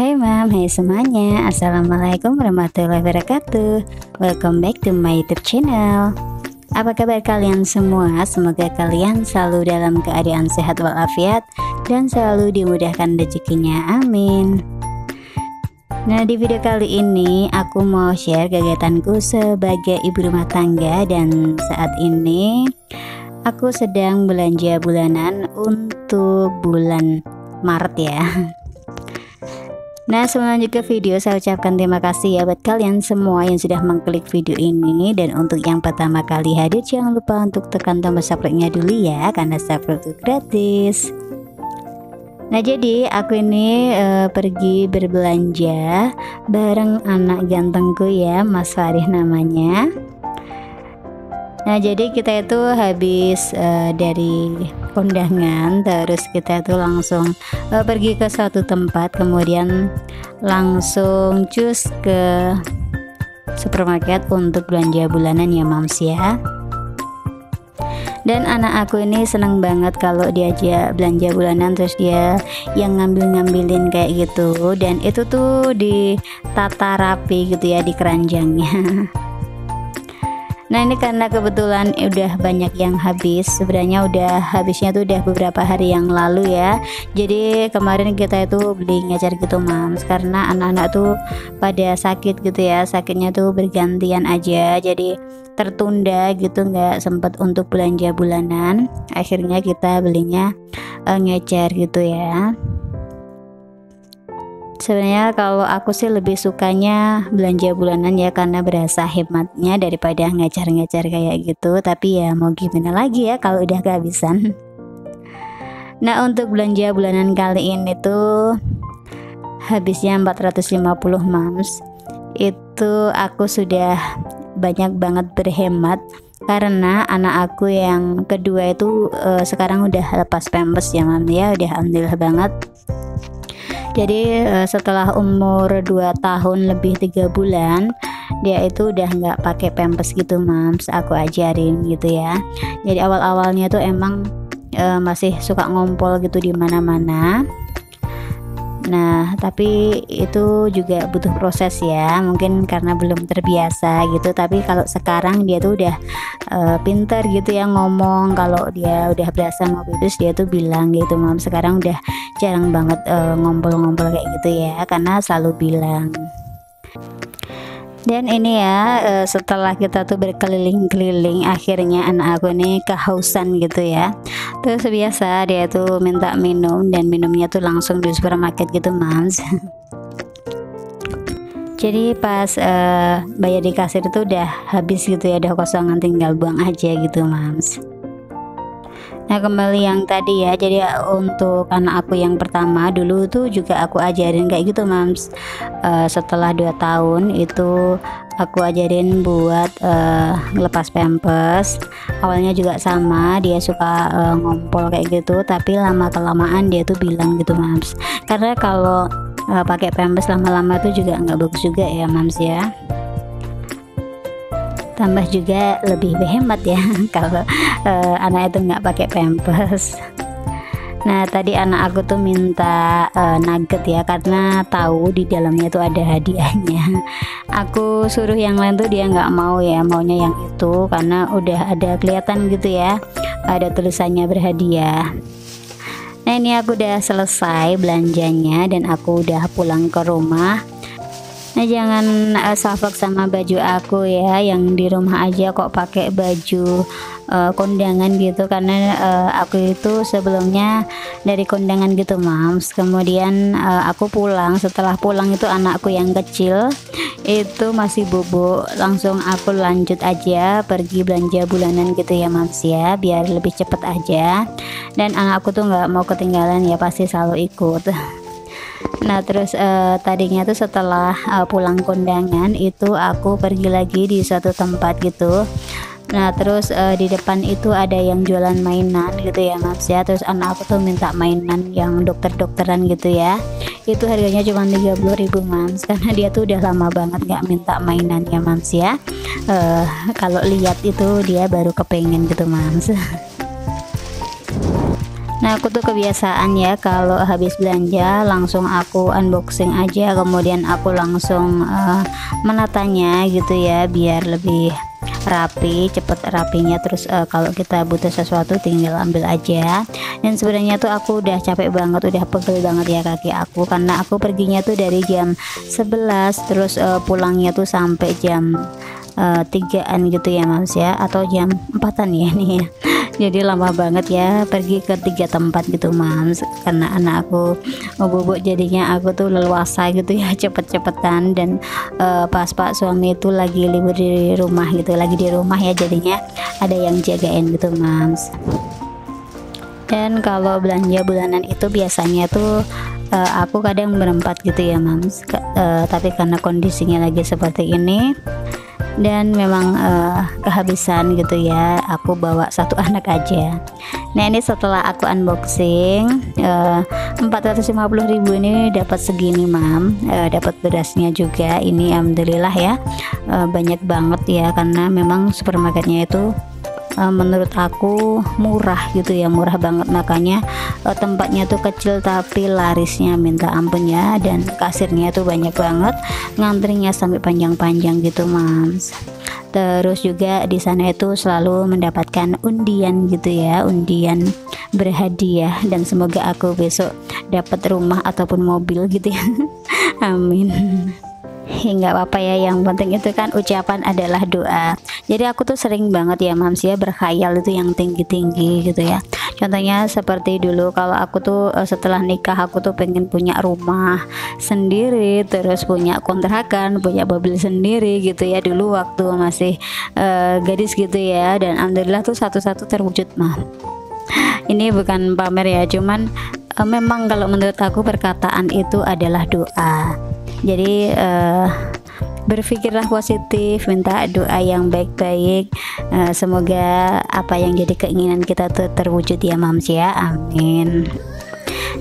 Hai mam, hai semuanya. Assalamualaikum warahmatullahi wabarakatuh. Welcome back to my YouTube channel. Apa kabar kalian semua? Semoga kalian selalu dalam keadaan sehat walafiat dan selalu dimudahkan rezekinya, amin. Nah, di video kali ini aku mau share kegiatanku sebagai ibu rumah tangga, dan saat ini aku sedang belanja bulanan untuk bulan Maret ya. Nah, sebelum lanjut ke video, saya ucapkan terima kasih ya buat kalian semua yang sudah mengklik video ini. Dan untuk yang pertama kali hadir, jangan lupa untuk tekan tombol subscribe-nya dulu ya, karena subscribe itu gratis. Nah, jadi aku ini pergi berbelanja bareng anak gantengku ya, Mas Farid namanya. Nah, jadi kita itu habis dari kondangan, terus kita itu langsung pergi ke suatu tempat, kemudian langsung cus ke supermarket untuk belanja bulanan ya mams ya. Dan anak aku ini senang banget kalau diajak belanja bulanan, terus dia yang ngambilin kayak gitu, dan itu tuh ditata rapi gitu ya di keranjangnya. Nah, ini karena kebetulan udah banyak yang habis, sebenarnya udah habisnya tuh udah beberapa hari yang lalu ya. Jadi kemarin kita itu beli ngecer gitu mams, karena anak-anak tuh pada sakit gitu ya, sakitnya tuh bergantian aja, jadi tertunda gitu, nggak sempet untuk belanja bulanan. Akhirnya kita belinya ngecer gitu ya. Sebenarnya kalau aku sih lebih sukanya belanja bulanan ya, karena berasa hematnya daripada ngecer-ngecer kayak gitu. Tapi ya mau gimana lagi ya kalau udah kehabisan. Nah, untuk belanja bulanan kali ini tuh habisnya 450 mams. Itu aku sudah banyak banget berhemat, karena anak aku yang kedua itu sekarang udah lepas pampers ya mam ya, udah alhamdulillah banget. Jadi setelah umur 2 tahun lebih 3 bulan dia itu udah nggak pakai pampers gitu mams, aku ajarin gitu ya. Jadi awal-awalnya tuh emang masih suka ngompol gitu di mana-mana. Nah, tapi itu juga butuh proses ya, mungkin karena belum terbiasa gitu. Tapi kalau sekarang dia tuh udah pinter gitu ya ngomong. Kalau dia udah berasa ngopi terus dia tuh bilang gitu mam. Sekarang udah jarang banget ngompol-ngompol kayak gitu ya, karena selalu bilang. Dan ini ya setelah kita tuh berkeliling-keliling, akhirnya anak aku ini kehausan gitu ya. Terus biasa dia tuh minta minum, dan minumnya tuh langsung di supermarket gitu mams. Jadi pas bayar di kasir itu udah habis gitu ya, udah kosongan, tinggal buang aja gitu mams. Nah, kembali yang tadi ya, jadi untuk anak aku yang pertama dulu tuh juga aku ajarin kayak gitu mams. Setelah 2 tahun itu aku ajarin buat ngelepas pampers. Awalnya juga sama, dia suka ngompol kayak gitu, tapi lama kelamaan dia tuh bilang gitu mams, karena kalau pakai pampers lama-lama tuh juga nggak bagus juga ya mams ya. Tambah juga lebih berhemat ya kalau anak itu nggak pakai pampers. Nah, tadi anak aku tuh minta nugget ya, karena tahu di dalamnya tuh ada hadiahnya. Aku suruh yang lain tuh dia nggak mau ya, maunya yang itu karena udah ada kelihatan gitu ya, ada tulisannya berhadiah. Nah, ini aku udah selesai belanjanya dan aku udah pulang ke rumah. Nah, jangan salfok sama baju aku ya, yang di rumah aja kok pakai baju kondangan gitu, karena aku itu sebelumnya dari kondangan gitu mams. Kemudian aku pulang, setelah pulang itu anakku yang kecil itu masih bobo, langsung aku lanjut aja pergi belanja bulanan gitu ya mams ya, biar lebih cepet aja. Dan anakku tuh nggak mau ketinggalan ya, pasti selalu ikut. Nah, terus tadinya tuh setelah pulang kondangan itu aku pergi lagi di suatu tempat gitu. Nah, terus di depan itu ada yang jualan mainan gitu ya mams ya. Terus anak aku tuh minta mainan yang dokter-dokteran gitu ya. Itu harganya cuma 30.000 mams, karena dia tuh udah lama banget nggak minta mainan ya mams ya. Kalau lihat itu dia baru kepengen gitu mams. Nah, aku tuh kebiasaan ya kalau habis belanja langsung aku unboxing aja, kemudian aku langsung menatanya gitu ya, biar lebih rapi, cepet rapinya. Terus kalau kita butuh sesuatu tinggal ambil aja. Dan sebenarnya tuh aku udah capek banget, udah pegel banget ya kaki aku, karena aku perginya tuh dari jam 11, terus pulangnya tuh sampai jam 3-an gitu ya Mams ya, atau jam 4-an ya nih ya. Jadi lama banget ya pergi ke 3 tempat gitu Mams, karena anak aku bubuk, jadinya aku tuh leluasa gitu ya, cepet-cepetan. Dan pas Pak suami itu lagi libur di rumah gitu, lagi di rumah ya, jadinya ada yang jagain gitu Mams. Dan kalau belanja bulanan itu biasanya tuh aku kadang berempat gitu ya Mams, tapi karena kondisinya lagi seperti ini dan memang kehabisan gitu ya, aku bawa satu anak aja. Nah, ini setelah aku unboxing 450.000 ini dapat segini Mam, dapat berasnya juga ini, alhamdulillah ya. Banyak banget ya, karena memang supermarketnya itu menurut aku murah gitu ya, murah banget. Makanya tempatnya tuh kecil tapi larisnya minta ampun ya, dan kasirnya tuh banyak banget, ngantrinya sampai panjang-panjang gitu Mams. Terus juga di sana itu selalu mendapatkan undian gitu ya, undian berhadiah, dan semoga aku besok dapat rumah ataupun mobil gitu ya. Amin. Nggak apa-apa ya, yang penting itu kan ucapan adalah doa. Jadi aku tuh sering banget ya Mams ya berkhayal itu yang tinggi-tinggi gitu ya. Contohnya seperti dulu kalau aku tuh setelah nikah aku tuh pengen punya rumah sendiri, terus punya kontrakan, punya mobil sendiri gitu ya, dulu waktu masih gadis gitu ya. Dan alhamdulillah tuh satu-satu terwujud mah. Ini bukan pamer ya, cuman memang kalau menurut aku perkataan itu adalah doa. Jadi berpikirlah positif, minta doa yang baik-baik, semoga apa yang jadi keinginan kita tuh terwujud ya Mams ya, amin.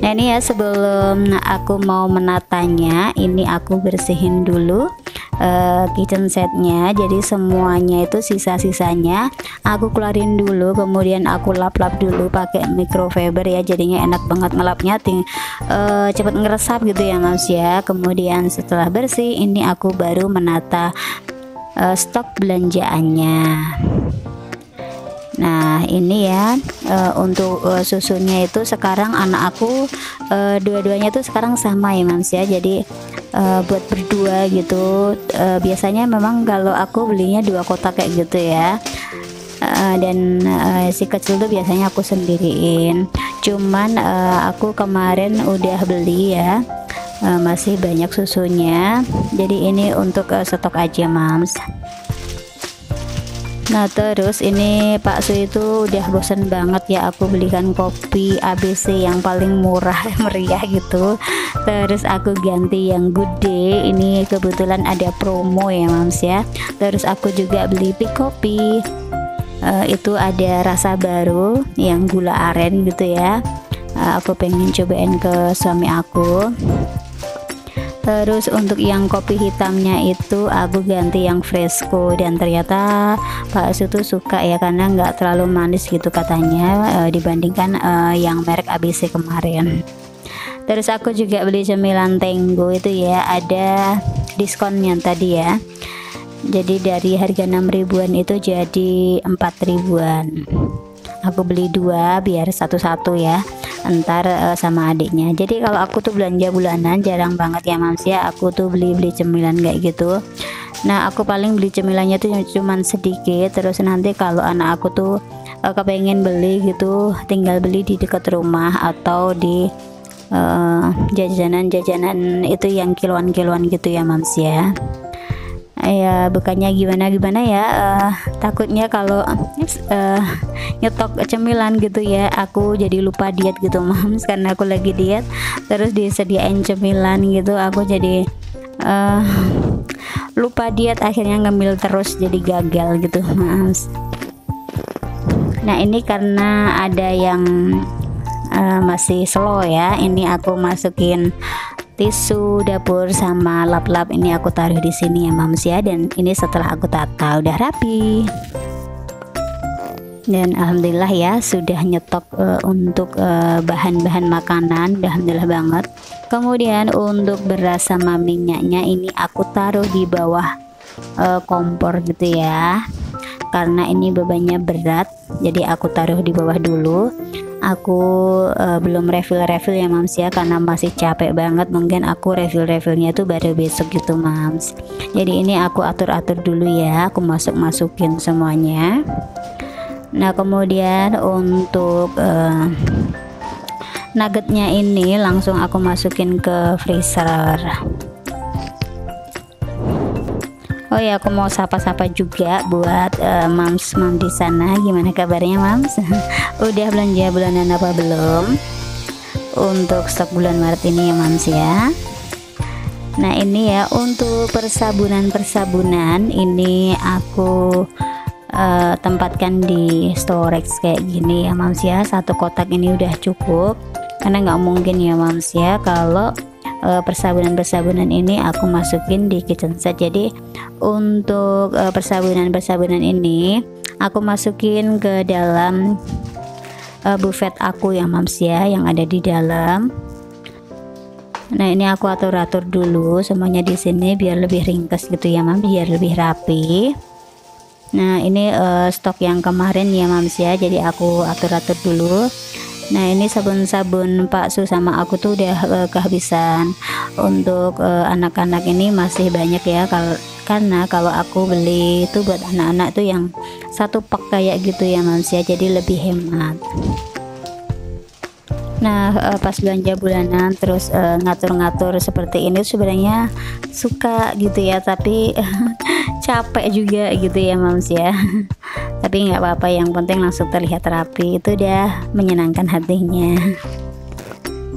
Nah ini ya, sebelum aku mau menatanya, ini aku bersihin dulu kitchen setnya. Jadi semuanya itu sisa-sisanya aku keluarin dulu, kemudian aku lap-lap dulu pakai microfiber ya, jadinya enak banget ngelapnya, cepet ngeresap gitu ya Mams ya. Kemudian setelah bersih ini aku baru menata stok belanjaannya. Nah ini ya, untuk susunya itu sekarang anak aku dua-duanya tuh sekarang sama ya Mams ya. Jadi buat berdua gitu, biasanya memang kalau aku belinya 2 kotak kayak gitu ya. Dan si kecil tuh biasanya aku sendiriin, cuman aku kemarin udah beli ya, masih banyak susunya, jadi ini untuk stok aja Mams. Nah terus ini Pak Su itu udah bosen banget ya aku belikan kopi ABC yang paling murah meriah gitu, terus aku ganti yang good day, ini kebetulan ada promo ya Mams ya. Terus aku juga beli pick kopi, itu ada rasa baru yang gula aren gitu ya, aku pengen cobain ke suami aku. Terus untuk yang kopi hitamnya itu aku ganti yang fresco, dan ternyata Pak Su tuh suka ya, karena nggak terlalu manis gitu katanya, dibandingkan yang merek ABC kemarin. Terus aku juga beli cemilan Tenggo itu ya, ada diskonnya tadi ya. Jadi dari harga 6 ribuan itu jadi 4 ribuan. Aku beli 2 biar satu-satu ya, entar sama adiknya. Jadi kalau aku tuh belanja bulanan jarang banget ya Mams ya, aku tuh beli cemilan kayak gitu. Nah aku paling beli cemilannya tuh cuman sedikit, terus nanti kalau anak aku tuh kepengen beli gitu tinggal beli di dekat rumah atau di jajanan-jajanan itu yang kiloan-kiloan gitu ya Mams ya. Ya bukannya gimana ya, takutnya kalau nyetok cemilan gitu ya aku jadi lupa diet gitu Mams, karena aku lagi diet terus disediain cemilan gitu, aku jadi lupa diet, akhirnya ngemil terus jadi gagal gitu Mams. Nah ini karena ada yang masih slow ya, ini aku masukin tisu dapur sama lap-lap, ini aku taruh di sini ya Mams ya. Dan ini setelah aku tata udah rapi. Dan alhamdulillah ya sudah nyetok untuk bahan-bahan makanan, alhamdulillah banget. Kemudian untuk beras sama minyaknya ini aku taruh di bawah kompor gitu ya, karena ini bebannya berat, jadi aku taruh di bawah dulu. Aku belum refill ya mams ya, karena masih capek banget. Mungkin aku refillnya tuh baru besok gitu mams. Jadi ini aku atur dulu ya, aku masukin semuanya. Nah kemudian untuk nuggetnya ini langsung aku masukin ke freezer. Oh ya, aku mau sapa-sapa juga buat mams di sana. Gimana kabarnya mams? Udah belanja bulanan apa belum? Untuk stok bulan Maret ini ya mams ya. Nah ini ya untuk persabunan ini aku tempatkan di storage kayak gini ya mams ya. Satu kotak ini udah cukup, karena nggak mungkin ya mams ya kalau persabunan ini aku masukin di kitchen set. Jadi untuk persabunan ini aku masukin ke dalam buffet aku ya mams ya, yang ada di dalam. Nah ini aku atur dulu semuanya di sini biar lebih ringkas gitu ya mams, biar lebih rapi. Nah ini stok yang kemarin ya mams ya, jadi aku atur dulu. Nah ini sabun Pak Su sama aku tuh udah kehabisan. Untuk anak-anak ini masih banyak ya, karena kalau aku beli itu buat anak-anak tuh yang satu pak kayak gitu ya mams ya, jadi lebih hemat. Nah pas belanja bulanan terus ngatur-ngatur seperti ini sebenarnya suka gitu ya, tapi capek juga gitu ya mams ya. Tapi nggak apa-apa, yang penting langsung terlihat rapi, itu udah menyenangkan hatinya.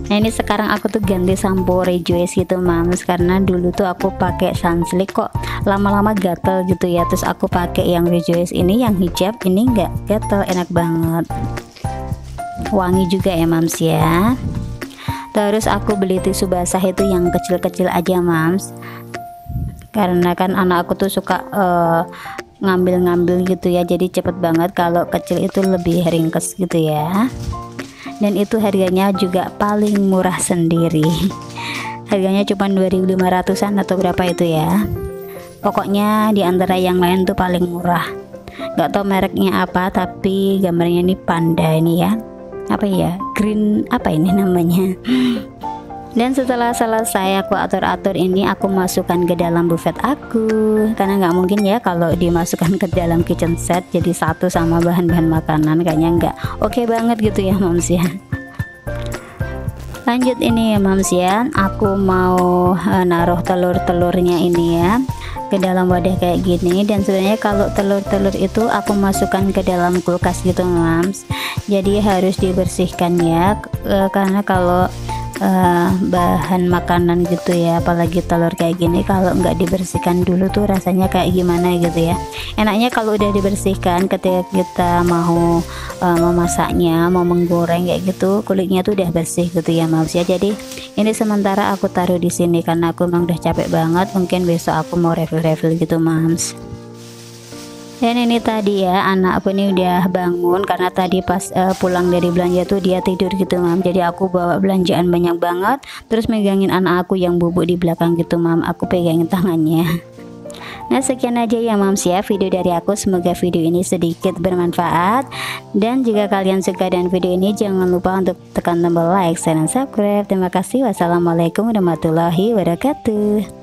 Nah ini sekarang aku tuh ganti sampo Rejoice gitu mams, karena dulu tuh aku pakai Sunsilk kok lama-lama gatel gitu ya. Terus aku pakai yang Rejoice ini, yang hijab ini nggak gatel, enak banget, wangi juga ya mams ya. Terus aku beli tisu basah itu yang kecil-kecil aja mams, karena kan anak aku tuh suka ngambil gitu ya, jadi cepet banget. Kalau kecil itu lebih ringkes gitu ya. Dan itu harganya juga paling murah sendiri, harganya cuma 2.500-an atau berapa itu ya. Pokoknya diantara yang lain tuh paling murah. Gak tau mereknya apa, tapi gambarnya ini panda ini ya, apa ya, green apa ini namanya. Dan setelah selesai aku atur ini, aku masukkan ke dalam buffet aku, karena nggak mungkin ya kalau dimasukkan ke dalam kitchen set jadi satu sama bahan-bahan makanan, kayaknya nggak oke banget gitu ya mams ya. Lanjut ini ya mams ya, aku mau naruh telurnya ini ya ke dalam wadah kayak gini. Dan sebenarnya kalau telur itu aku masukkan ke dalam kulkas gitu mams, jadi harus dibersihkan ya, karena kalau bahan makanan gitu ya, apalagi telur kayak gini, kalau nggak dibersihkan dulu tuh rasanya kayak gimana gitu ya. Enaknya kalau udah dibersihkan ketika kita mau memasaknya, mau menggoreng kayak gitu, kulitnya tuh udah bersih gitu ya mams ya. Jadi ini sementara aku taruh di sini karena aku memang udah capek banget, mungkin besok aku mau refill gitu mams. Dan ini tadi ya, anakku ini udah bangun karena tadi pas pulang dari belanja tuh dia tidur gitu mam. Jadi aku bawa belanjaan banyak banget, terus megangin anak aku yang bubuk di belakang gitu mam, aku pegangin tangannya. Nah sekian aja ya mams ya video dari aku, semoga video ini sedikit bermanfaat. Dan jika kalian suka dengan video ini, jangan lupa untuk tekan tombol like, share, dan subscribe. Terima kasih. Wassalamualaikum warahmatullahi wabarakatuh.